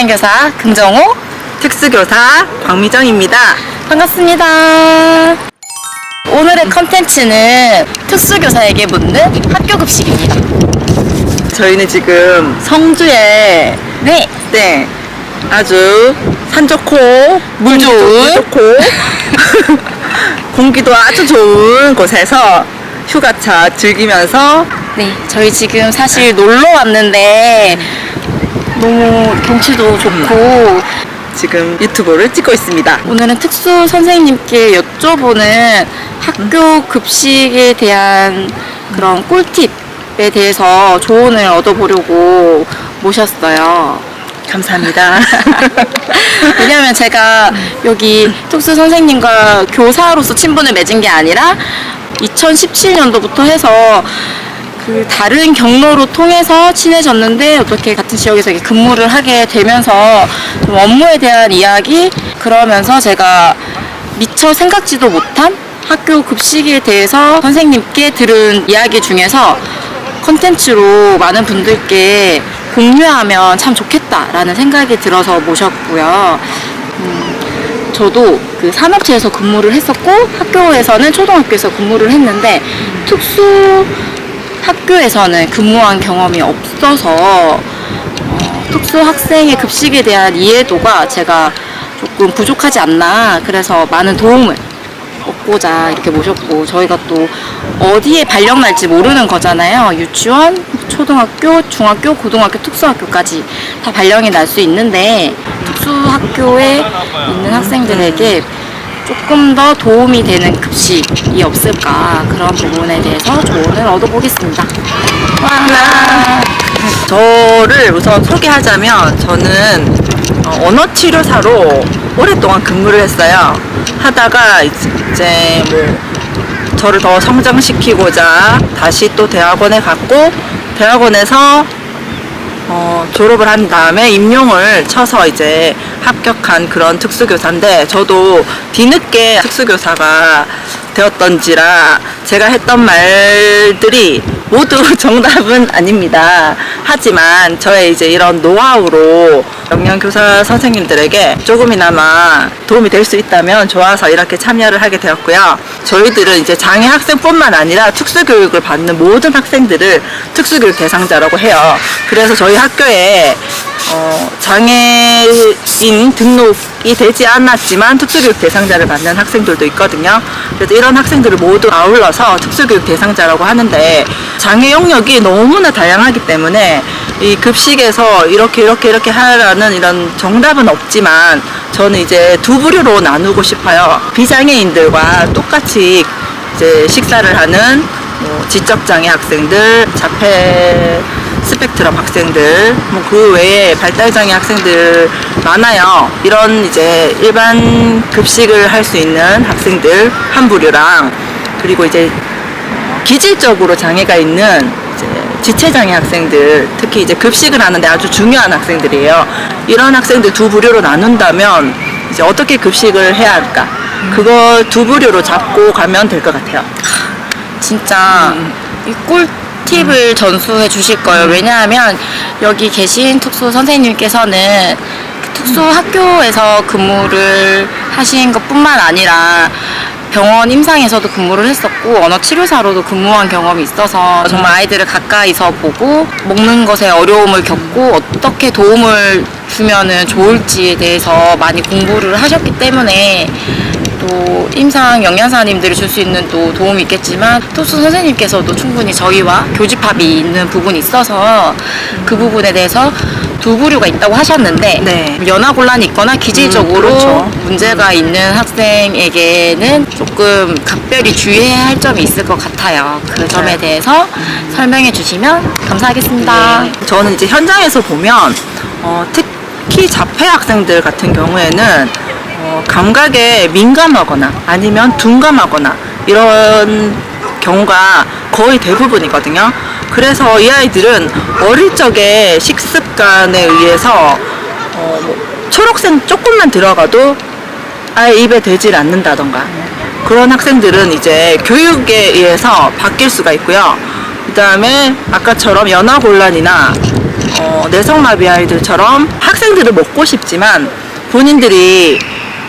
연안교사 금정호, 특수교사 광미정입니다. 반갑습니다. 오늘의 컨텐츠는 특수교사에게 묻는 학교급식입니다. 저희는 지금 성주에 네, 아주 산 좋고 물 좋은 좋고 공기도 아주 좋은 곳에서 휴가차 즐기면서 네, 저희 지금 사실 놀러 왔는데 너무 경치도 좋고 지금 유튜브를 찍고 있습니다. 오늘은 특수 선생님께 여쭤보는 학교 급식에 대한 그런 꿀팁에 대해서 조언을 얻어보려고 모셨어요. 감사합니다. 왜냐면 제가 여기 특수 선생님과 교사로서 친분을 맺은 게 아니라 2017년도부터 해서 그 다른 경로로 통해서 친해졌는데 어떻게 같은 지역에서 이렇게 근무를 하게 되면서 좀 업무에 대한 이야기, 그러면서 제가 미처 생각지도 못한 학교 급식에 대해서 선생님께 들은 이야기 중에서 컨텐츠로 많은 분들께 공유하면 참 좋겠다라는 생각이 들어서 모셨고요. 저도 그 산업체에서 근무를 했었고 학교에서는 초등학교에서 근무를 했는데 특수 학교에서는 근무한 경험이 없어서 특수 학생의 급식에 대한 이해도가 제가 조금 부족하지 않나, 그래서 많은 도움을 얻고자 이렇게 모셨고, 저희가 또 어디에 발령 날지 모르는 거잖아요. 유치원, 초등학교, 중학교, 고등학교, 특수학교까지 다 발령이 날 수 있는데 특수학교에 있는 학생들에게 조금 더 도움이 되는 급식이 없을까, 그런 부분에 대해서 조언을 얻어보겠습니다. 와. 저를 우선 소개하자면 저는 언어치료사로 오랫동안 근무를 했어요. 하다가 이제 뭐 저를 더 성장시키고자 다시 또 대학원에 갔고, 대학원에서 졸업을 한 다음에 임용을 쳐서 이제 합격한 그런 특수교사인데, 저도 뒤늦게 특수교사가 되었던지라 제가 했던 말들이 모두 정답은 아닙니다. 하지만 저의 이제 이런 노하우로 영양교사 선생님들에게 조금이나마 도움이 될 수 있다면 좋아서 이렇게 참여를 하게 되었고요. 저희들은 이제 장애 학생뿐만 아니라 특수교육을 받는 모든 학생들을 특수교육 대상자라고 해요. 그래서 저희 학교에 장애인 등록이 되지 않았지만 특수교육 대상자를 받는 학생들도 있거든요. 그래서 이런 학생들을 모두 아울러서 특수교육 대상자라고 하는데, 장애 영역이 너무나 다양하기 때문에 이 급식에서 이렇게 하라는 이런 정답은 없지만, 저는 이제 두 부류로 나누고 싶어요. 비장애인들과 똑같이 이제 식사를 하는 지적장애 학생들, 자폐 스펙트럼 학생들, 뭐 그 외에 발달장애 학생들 많아요. 이런 이제 일반 급식을 할 수 있는 학생들 한 부류랑, 그리고 이제 기질적으로 장애가 있는 이제 지체장애 학생들, 특히 이제 급식을 하는데 아주 중요한 학생들이에요. 이런 학생들 두 부류로 나눈다면 이제 어떻게 급식을 해야 할까? 그거 두 부류로 잡고 가면 될 것 같아요. 진짜 이 꿀팁을 전수해 주실 거예요. 왜냐하면 여기 계신 특수 선생님께서는 특수 학교에서 근무를 하신 것뿐만 아니라 병원 임상에서도 근무를 했었고 언어치료사로도 근무한 경험이 있어서 정말 아이들을 가까이서 보고 먹는 것에 어려움을 겪고 어떻게 도움을 주면은 좋을지에 대해서 많이 공부를 하셨기 때문에 또 임상 영양사님들이 줄 수 있는 또 도움이 있겠지만, 특수 선생님께서도 충분히 저희와 교집합이 있는 부분이 있어서 그 부분에 대해서 두 부류가 있다고 하셨는데, 네. 연하곤란이 있거나 기질적으로 그렇죠. 문제가 있는 학생에게는 조금 각별히 주의해야 할 점이 있을 것 같아요. 그 점에 대해서 설명해 주시면 감사하겠습니다. 네. 저는 이제 현장에서 보면 특히 자폐 학생들 같은 경우에는 감각에 민감하거나 아니면 둔감하거나 이런 경우가 거의 대부분이거든요. 그래서 이 아이들은 어릴 적에 식습관에 의해서 초록색 조금만 들어가도 아예 입에 대질 않는다던가, 그런 학생들은 이제 교육에 의해서 바뀔 수가 있고요. 그 다음에 아까처럼 연하곤란이나 내성마비 아이들처럼 학생들을 먹고 싶지만 본인들이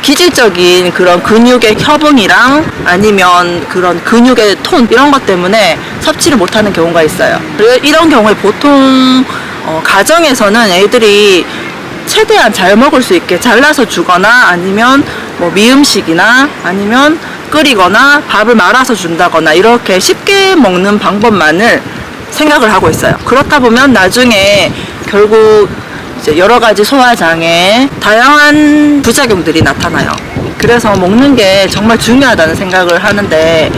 기질적인 그런 근육의 협응이랑 아니면 그런 근육의 톤 이런 것 때문에 섭취를 못하는 경우가 있어요. 그리고 이런 경우에 보통 가정에서는 애들이 최대한 잘 먹을 수 있게 잘라서 주거나 아니면 뭐 미음식이나 아니면 끓이거나 밥을 말아서 준다거나 이렇게 쉽게 먹는 방법만을 생각을 하고 있어요. 그렇다 보면 나중에 결국 이제 여러 가지 소화장애, 다양한 부작용들이 나타나요. 그래서 먹는 게 정말 중요하다는 생각을 하는데,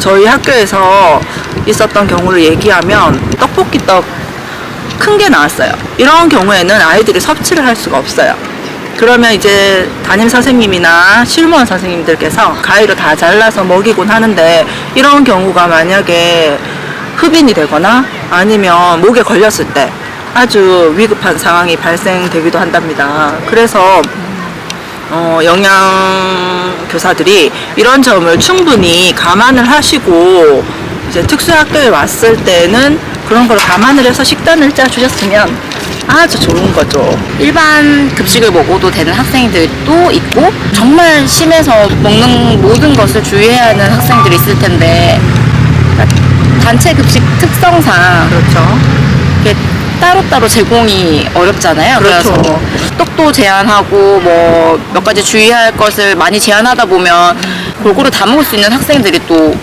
저희 학교에서 있었던 경우를 얘기하면 떡볶이 떡 큰 게 나왔어요. 이런 경우에는 아이들이 섭취를 할 수가 없어요. 그러면 이제 담임 선생님이나 실무원 선생님들께서 가위로 다 잘라서 먹이곤 하는데, 이런 경우가 만약에 흡인이 되거나 아니면 목에 걸렸을 때 아주 위급한 상황이 발생되기도 한답니다. 그래서 영양교사들이 이런 점을 충분히 감안을 하시고 이제 특수학교에 왔을 때는 그런 걸 감안을 해서 식단을 짜주셨으면 아주 좋은 거죠. 일반 급식을 먹어도 되는 학생들도 있고 정말 심해서 먹는 모든 것을 주의해야 하는 학생들이 있을 텐데, 그러니까 단체 급식 특성상 그렇죠. 이게 따로따로 제공이 어렵잖아요. 그렇죠. 그래서 떡도 제한하고 뭐 몇 가지 주의할 것을 많이 제한하다 보면 골고루 다 먹을 수 있는 학생들이 또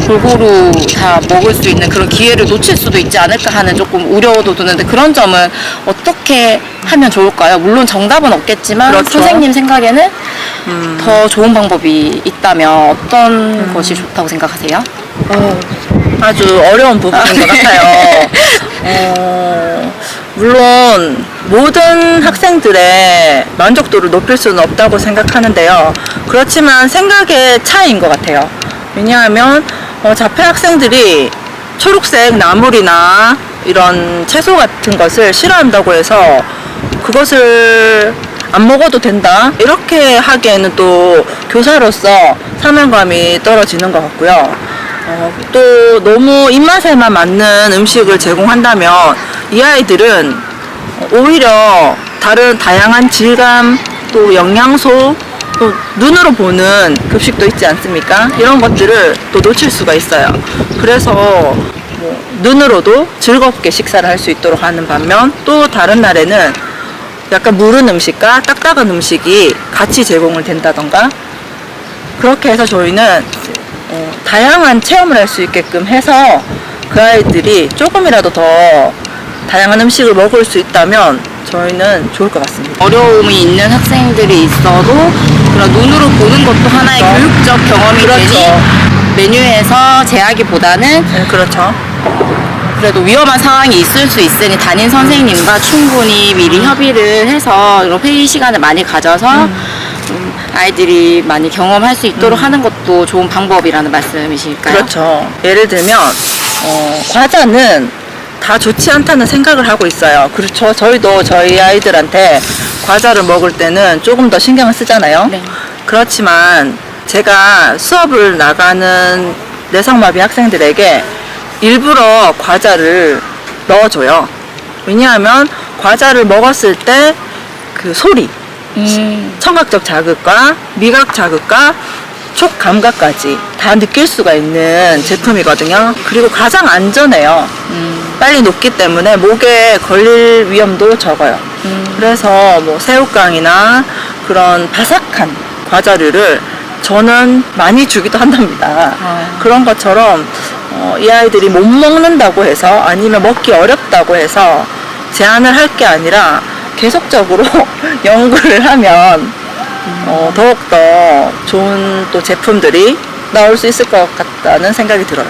골고루 다 먹을 수 있는 그런 기회를 놓칠 수도 있지 않을까 하는 조금 우려도 드는데, 그런 점은 어떻게 하면 좋을까요? 물론 정답은 없겠지만 그렇죠. 선생님 생각에는 더 좋은 방법이 있다면 어떤 것이 좋다고 생각하세요? 아주 어려운 부분인 것 같아요. 물론 모든 학생들의 만족도를 높일 수는 없다고 생각하는데요. 그렇지만 생각의 차이인 것 같아요. 왜냐하면 자폐 학생들이 초록색 나물이나 이런 채소 같은 것을 싫어한다고 해서 그것을 안 먹어도 된다 이렇게 하기에는 또 교사로서 사명감이 떨어지는 것 같고요. 또 너무 입맛에만 맞는 음식을 제공한다면 이 아이들은 오히려 다른 다양한 질감, 또 영양소, 또 눈으로 보는 급식도 있지 않습니까? 이런 것들을 또 놓칠 수가 있어요. 그래서 뭐 눈으로도 즐겁게 식사를 할 수 있도록 하는 반면, 또 다른 날에는 약간 무른 음식과 딱딱한 음식이 같이 제공을 된다던가, 그렇게 해서 저희는 다양한 체험을 할 수 있게끔 해서 그 아이들이 조금이라도 더 다양한 음식을 먹을 수 있다면 저희는 좋을 것 같습니다. 어려움이 있는 학생들이 있어도 그런 눈으로 보는 것도 하나의 그렇죠. 교육적 경험이 그렇죠. 되니 메뉴에서 제하기보다는 네, 그렇죠. 그래도 위험한 상황이 있을 수 있으니 담임 선생님과 충분히 미리 협의를 해서 이런 회의 시간을 많이 가져서 좀 아이들이 많이 경험할 수 있도록 하는 것도 좋은 방법이라는 말씀이실까요? 그렇죠. 예를 들면 과자는 다 좋지 않다는 생각을 하고 있어요. 그렇죠. 저희도 저희 아이들한테 과자를 먹을 때는 조금 더 신경을 쓰잖아요. 네. 그렇지만 제가 수업을 나가는 내성마비 학생들에게 일부러 과자를 넣어줘요. 왜냐하면 과자를 먹었을 때 그 소리, 청각적 자극과 미각 자극과 촉 감각까지 다 느낄 수가 있는 제품이거든요. 그리고 가장 안전해요. 빨리 녹기 때문에 목에 걸릴 위험도 적어요. 그래서 뭐 새우깡이나 그런 바삭한 과자류를 저는 많이 주기도 한답니다. 그런 것처럼 이 아이들이 못 먹는다고 해서 아니면 먹기 어렵다고 해서 제한을 할 게 아니라 계속적으로 연구를 하면 더욱더 좋은 또 제품들이 나올 수 있을 것 같다는 생각이 들어요.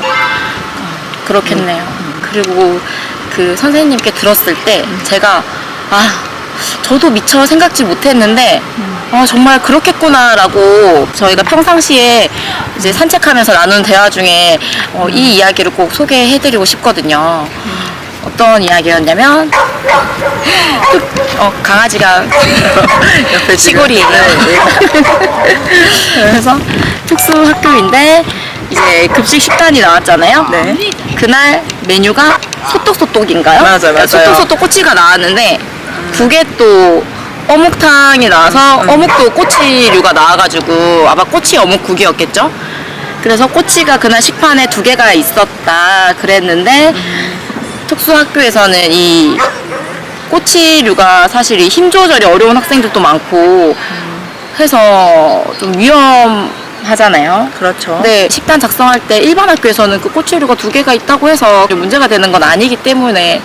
그렇겠네요. 그리고 그 선생님께 들었을 때 제가 저도 미처 생각지 못했는데 정말 그렇겠구나라고, 저희가 평상시에 이제 산책하면서 나눈 대화 중에 이 이야기를 꼭 소개해드리고 싶거든요. 어떤 이야기였냐면 강아지가 옆에 시골이에요. 그래서 특수 학교인데 이제 급식 식단이 나왔잖아요. 네. 그날 메뉴가 소떡소떡인가요? 맞아요. 소떡소떡 꼬치가 나왔는데 국에 또 어묵탕이 나와서 어묵도 꼬치류가 나와가지고 아마 꼬치 어묵국이었겠죠? 그래서 꼬치가 그날 식판에 2개가 있었다 그랬는데 특수학교에서는 이 꼬치류가 사실 이 힘 조절이 어려운 학생들도 많고 해서 좀 위험하잖아요. 그렇죠. 네, 식단 작성할 때 일반 학교에서는 그 꼬치류가 2개가 있다고 해서 문제가 되는 건 아니기 때문에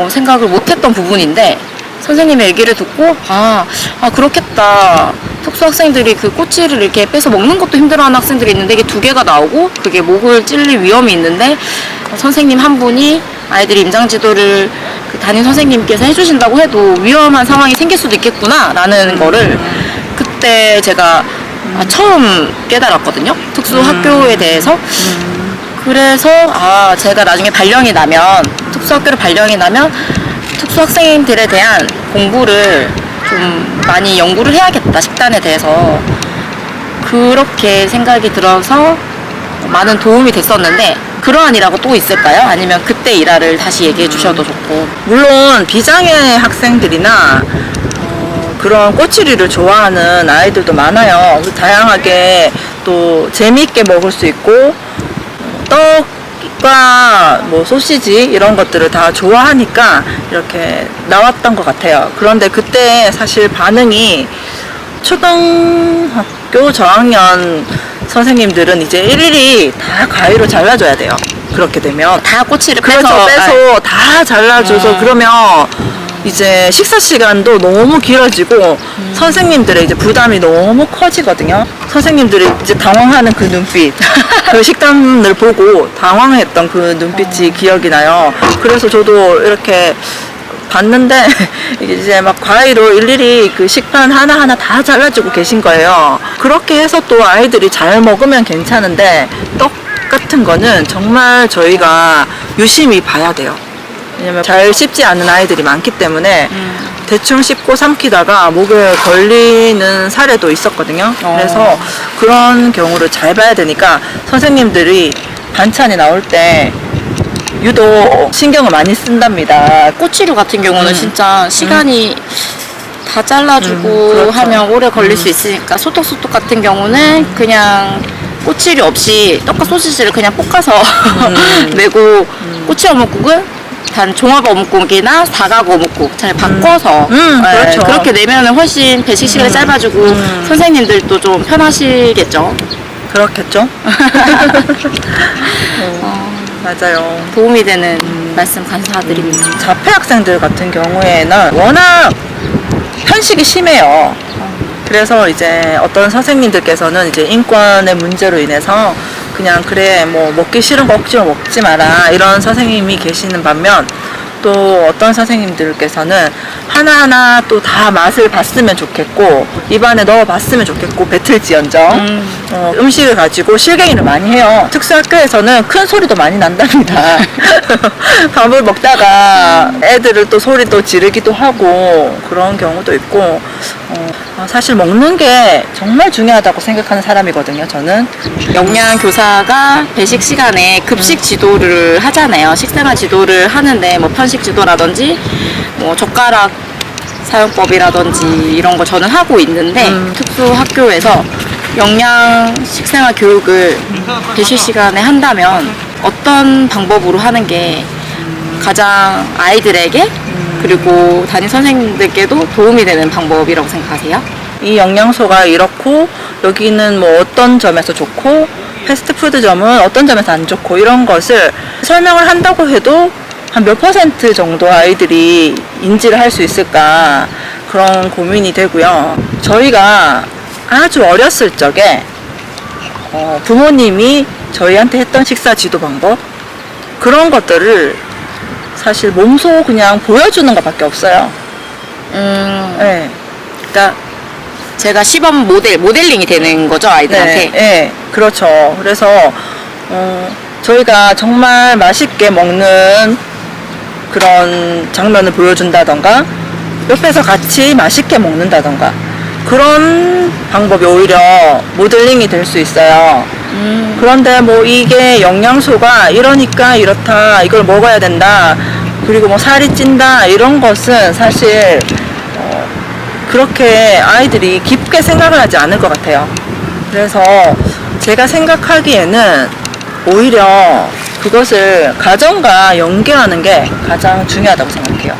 생각을 못했던 부분인데 선생님의 얘기를 듣고 그렇겠다. 특수학생들이 그 꼬치를 이렇게 빼서 먹는 것도 힘들어하는 학생들이 있는데 이게 2개가 나오고 그게 목을 찔릴 위험이 있는데 선생님 한 분이 아이들이 임장지도를 그 담임 선생님께서 해주신다고 해도 위험한 상황이 생길 수도 있겠구나 라는 거를 그때 제가 처음 깨달았거든요. 특수학교에 대해서. 그래서 제가 나중에 발령이 나면 특수학교를 발령이 나면 특수학생들에 대한 공부를 좀 많이 연구를 해야겠다, 식단에 대해서. 그렇게 생각이 들어서 많은 도움이 됐었는데 그러한 일하고 또 있을까요? 아니면 그때 일화를 다시 얘기해 주셔도 좋고. 물론 비장애 학생들이나 그런 꼬치류를 좋아하는 아이들도 많아요. 다양하게 또 재미있게 먹을 수 있고 떡과 뭐 소시지 이런 것들을 다 좋아하니까 이렇게 나왔던 것 같아요. 그런데 그때 사실 반응이 초등학교 저학년 선생님들은 이제 일일이 다 가위로 잘라줘야 돼요. 그렇게 되면 다 꼬치를 그래서 빼서 다 잘라줘서 그러면 이제 식사 시간도 너무 길어지고 선생님들의 이제 부담이 너무 커지거든요. 선생님들이 이제 당황하는 그 눈빛, 그 식단을 보고 당황했던 그 눈빛이 기억이 나요. 그래서 저도 이렇게 봤는데 이제 막 과일로 일일이 그 식판 하나하나 다 잘라주고 계신 거예요. 그렇게 해서 또 아이들이 잘 먹으면 괜찮은데 떡 같은 거는 정말 저희가 유심히 봐야 돼요. 왜냐면 잘 씹지 않는 아이들이 많기 때문에 대충 씹고 삼키다가 목에 걸리는 사례도 있었거든요. 그래서 그런 경우를 잘 봐야 되니까 선생님들이 반찬이 나올 때 유독 신경을 많이 쓴답니다. 꼬치류 같은 경우는 진짜 시간이 다 잘라주고 그렇죠. 하면 오래 걸릴 수 있으니까 소떡소떡 같은 경우는 그냥 꼬치류 없이 떡과 소시지를 그냥 볶아서 내고 꼬치 어묵국은 단 종합 어묵국이나 사각 어묵국 잘 바꿔서 그렇죠. 그렇게 내면은 훨씬 배식 시간이 짧아지고 선생님들도 좀 편하시겠죠. 그렇겠죠? 맞아요. 도움이 되는 말씀 감사드립니다. 자폐 학생들 같은 경우에는 워낙 편식이 심해요. 그래서 이제 어떤 선생님들께서는 이제 인권의 문제로 인해서 그냥 그래 뭐 먹기 싫은 거 억지로 먹지 마라 이런 선생님이 계시는 반면 또 어떤 선생님들께서는 하나하나 또 다 맛을 봤으면 좋겠고 입안에 넣어봤으면 좋겠고 뱉을지언정 음식을 가지고 실갱이를 많이 해요. 특수학교에서는 큰 소리도 많이 난답니다. 밥을 먹다가 애들을 또 소리 또 지르기도 하고 그런 경우도 있고 사실 먹는 게 정말 중요하다고 생각하는 사람이거든요. 저는 영양 교사가 배식 시간에 급식 지도를 하잖아요. 식생활 지도를 하는데 뭐 편식 지도라든지 뭐 젓가락 사용법이라든지 이런 거 저는 하고 있는데 특수 학교에서 영양 식생활 교육을 배식 시간에 한다면 어떤 방법으로 하는 게 가장 아이들에게 그리고 담임 선생님들께도 도움이 되는 방법이라고 생각하세요? 이 영양소가 이렇고 여기는 뭐 어떤 점에서 좋고 패스트푸드점은 어떤 점에서 안 좋고 이런 것을 설명을 한다고 해도 한 몇 % 정도 아이들이 인지를 할 수 있을까 그런 고민이 되고요. 저희가 아주 어렸을 적에 부모님이 저희한테 했던 식사 지도 방법 그런 것들을 사실 몸소 그냥 보여주는 것밖에 없어요. 네. 그러니까 제가 시범 모델링이 되는 거죠, 아이들한테. 네, 그렇죠. 그래서 저희가 정말 맛있게 먹는 그런 장면을 보여준다던가 옆에서 같이 맛있게 먹는다던가 그런 방법이 오히려 모델링이 될 수 있어요. 그런데 뭐 이게 영양소가 이러니까 이렇다, 이걸 먹어야 된다, 그리고 뭐 살이 찐다, 이런 것은 사실 그렇게 아이들이 깊게 생각을 하지 않을 것 같아요. 그래서 제가 생각하기에는 오히려 그것을 가정과 연계하는 게 가장 중요하다고 생각해요.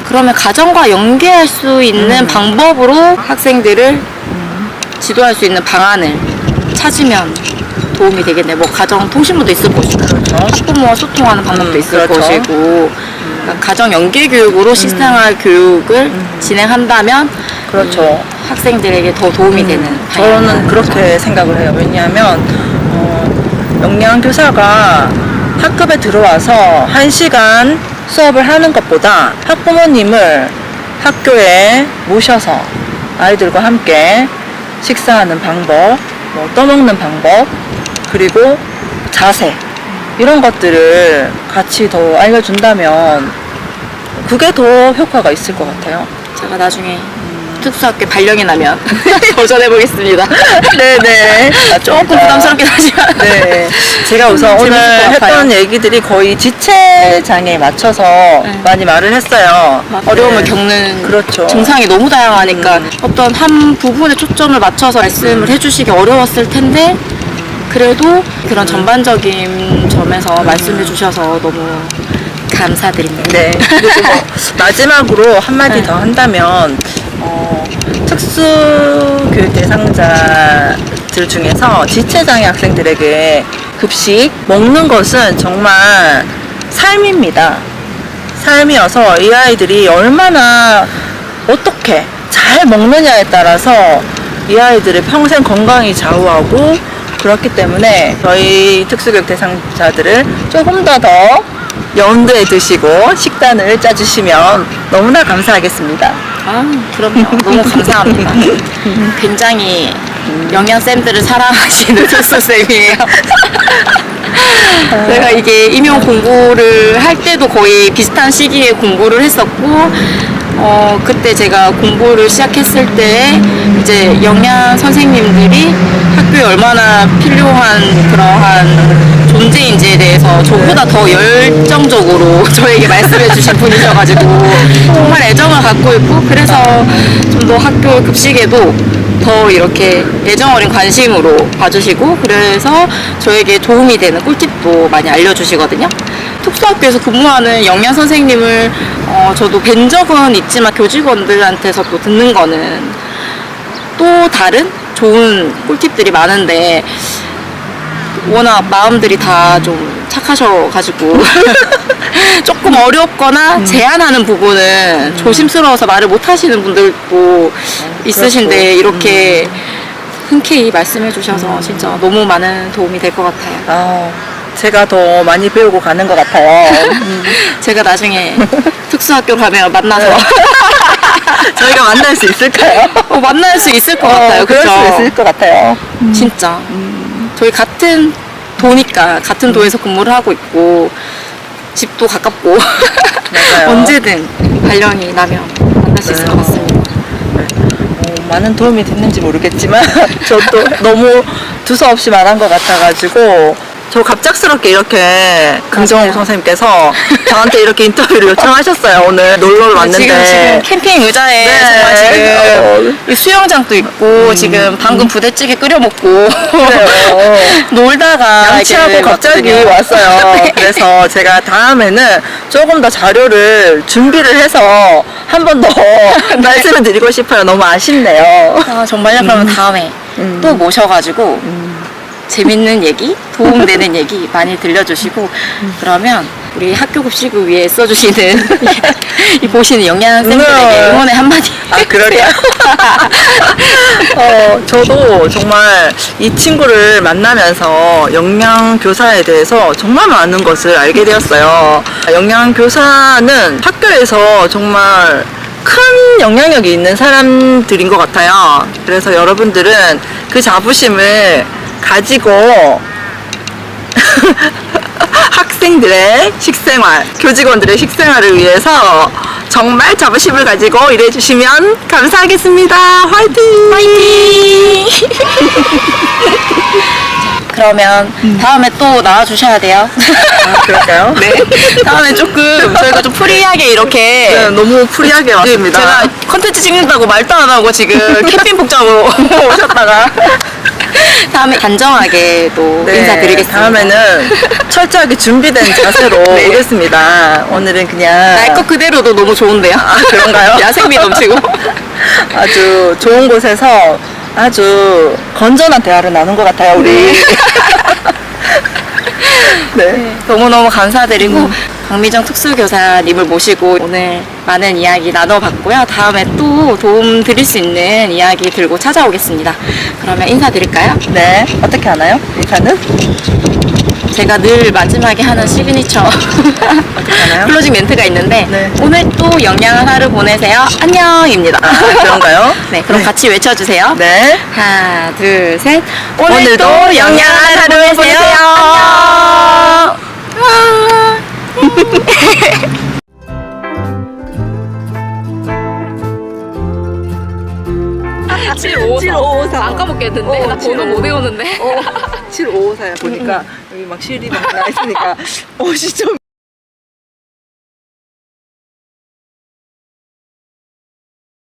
그러면 가정과 연계할 수 있는 방법으로 학생들을 지도할 수 있는 방안을 찾으면 도움이 되겠네. 뭐 가정 통신부도 있을 것이고, 그렇죠. 학부모와 소통하는 방법도 있을 그렇죠. 것이고, 그러니까 가정 연계 교육으로 식생활 교육을 진행한다면, 그렇죠. 학생들에게 더 도움이 되는. 저는 방향이 그렇게 생각을 해요. 왜냐하면 영양교사가 학급에 들어와서 1시간 수업을 하는 것보다 학부모님을 학교에 모셔서 아이들과 함께 식사하는 방법, 뭐 떠먹는 방법, 그리고 자세, 이런 것들을 같이 더 알려준다면 그게 더 효과가 있을 것 같아요. 제가 나중에 특수학교 발령이 나면 도전해보겠습니다. 네네. 조금 부담스럽긴 하지만. 네. 제가 우선 오늘 재밌을 것 같아요. 했던 얘기들이 거의 지체장애에 맞춰서 많이 말을 했어요. 어려움을 네. 겪는 그렇죠. 증상이 너무 다양하니까 어떤 한 부분에 초점을 맞춰서 말씀을 해주시기 어려웠을 텐데 그래도 그런 전반적인 점에서 말씀해 주셔서 너무 감사드립니다. 네. 그리고 뭐 마지막으로 한마디 네. 더 한다면 특수교육 대상자들 중에서 지체장애 학생들에게 급식 먹는 것은 정말 삶입니다. 삶이어서 이 아이들이 얼마나 어떻게 잘 먹느냐에 따라서 이 아이들의 평생 건강이 좌우하고, 그렇기 때문에 저희 특수교육 대상자들을 조금 더 염두에 두시고 식단을 짜주시면 너무나 감사하겠습니다. 아, 그럼요. 너무 감사합니다. 굉장히 영양쌤들을 사랑하시는 특수쌤이에요. 제가 이게 임용 공부를 할 때도 거의 비슷한 시기에 공부를 했었고, 그때 제가 공부를 시작했을 때 이제 영양 선생님들이 학교에 얼마나 필요한 그러한 존재인지에 대해서 저보다 더 열정적으로 저에게 말씀해 주신 분이셔가지고 정말 애정을 갖고 있고, 그래서 좀 더 학교 급식에도 더 이렇게 애정 어린 관심으로 봐주시고, 그래서 저에게 도움이 되는 꿀팁도 많이 알려주시거든요. 특수학교에서 근무하는 영양 선생님을 저도 뵌 적은 있지만 교직원들한테서 또 듣는 거는 또 다른 좋은 꿀팁들이 많은데 워낙 마음들이 다 좀 착하셔가지고 조금 어렵거나 제한하는 부분은 조심스러워서 말을 못 하시는 분들도 있으신데 이렇게 흔쾌히 말씀해 주셔서 진짜 너무 많은 도움이 될 것 같아요. 제가 더 많이 배우고 가는 것 같아요. 제가 나중에 특수학교 가면 만나서 저희가 만날 수 있을까요? 만날 수 있을 것 같아요. 그럴 그쵸? 수 있을 것 같아요. 진짜. 저희 같은 도니까 같은 도에서 근무를 하고 있고 집도 가깝고 맞아요. 언제든 발령이 나면 만날 수 있을 것 같습니다. 많은 도움이 됐는지 모르겠지만 저도 너무 두서없이 말한 것 같아가지고 저 갑작스럽게 이렇게 긍정호 맞아요. 선생님께서 저한테 이렇게 인터뷰를 요청하셨어요. 오늘 놀러 왔는데 지금 캠핑 의자에 네. 정말 지금 이 수영장도 있고 지금 방금 부대찌개 끓여 먹고 그래요. 놀다가 양치하고 이렇게 갑자기 왔거든요. 왔어요. 네. 그래서 제가 다음에는 조금 더 자료를 준비를 해서 한 번 더 말씀을 드리고 싶어요. 너무 아쉽네요. 아, 정말요? 그러면 다음에 또 모셔가지고 재밌는 얘기, 도움되는 얘기 많이 들려주시고 그러면 우리 학교 급식을 위해 써주시는 이 보시는 영양쌤들에게 응원의 한마디. 그러게요. 저도 정말 이 친구를 만나면서 영양교사에 대해서 정말 많은 것을 알게 되었어요. 영양교사는 학교에서 정말 큰 영향력이 있는 사람들인 것 같아요. 그래서 여러분들은 그 자부심을 가지고 학생들의 식생활, 교직원들의 식생활을 위해서 정말 자부심을 가지고 일해주시면 감사하겠습니다. 화이팅! 화이팅! 그러면 다음에 또 나와주셔야 돼요. 아, 그럴까요? 네. 다음에 조금 저희가 좀 프리하게 이렇게 네, 너무 프리하게 왔습니다. 제가 컨텐츠 찍는다고 말도 안 하고 지금 캠핑 복장으로 오셨다가 다음에 단정하게 또 네, 인사드리겠습니다. 다음에는 철저하게 준비된 자세로 네. 오겠습니다. 오늘은 그냥 날 것 그대로도 너무 좋은데요. 그런가요? 야생미 넘치고. 아주 좋은 곳에서 아주 건전한 대화를 나눈 것 같아요, 우리. 네. 너무너무 감사드리고 강미정 특수교사님을 모시고 오늘 많은 이야기 나눠봤고요. 다음에 또 도움 드릴 수 있는 이야기 들고 찾아오겠습니다. 그러면 인사드릴까요? 네. 어떻게 하나요? 인사는? 제가 늘 마지막에 하는 시그니처 어떻게 하나요? 클로징 멘트가 있는데 네. 오늘 또 영양한 하루 보내세요. 안녕입니다. 아, 그런가요? 네, 그럼 네. 같이 외쳐주세요. 네. 하나, 둘, 셋. 오늘도 영양한 하루 보내세요. 안녕. 7554. 안 까먹겠는데? 나 번호 못 외우는데. 7554야 보니까 여기 막 실이 막 나 있으니까 시점